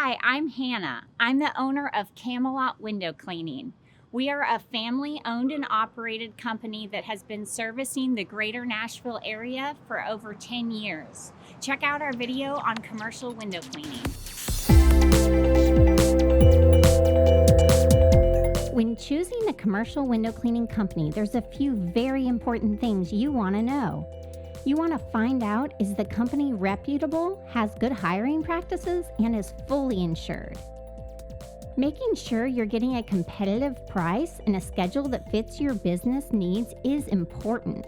Hi, I'm Hannah. I'm the owner of Camelot Window Cleaning. We are a family-owned and operated company that has been servicing the greater Nashville area for over 10 years. Check out our video on commercial window cleaning. When choosing a commercial window cleaning company, there's a few very important things you want to know. You want to find out, is the company reputable, has good hiring practices, and is fully insured. Making sure you're getting a competitive price and a schedule that fits your business needs is important.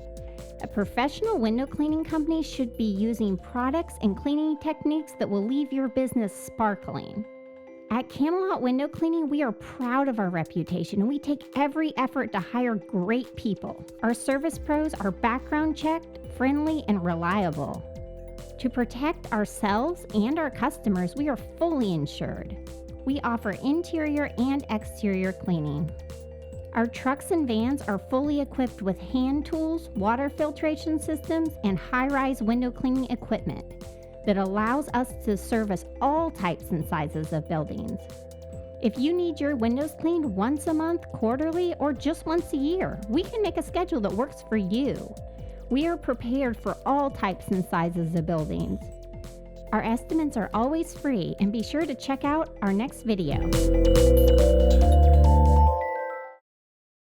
A professional window cleaning company should be using products and cleaning techniques that will leave your business sparkling. At Camelot Window Cleaning, we are proud of our reputation and we take every effort to hire great people. Our service pros are background checked, friendly, and reliable. To protect ourselves and our customers, we are fully insured. We offer interior and exterior cleaning. Our trucks and vans are fully equipped with hand tools, water filtration systems, and high-rise window cleaning equipment that allows us to service all types and sizes of buildings. If you need your windows cleaned once a month, quarterly, or just once a year, we can make a schedule that works for you. We are prepared for all types and sizes of buildings. Our estimates are always free, and be sure to check out our next video.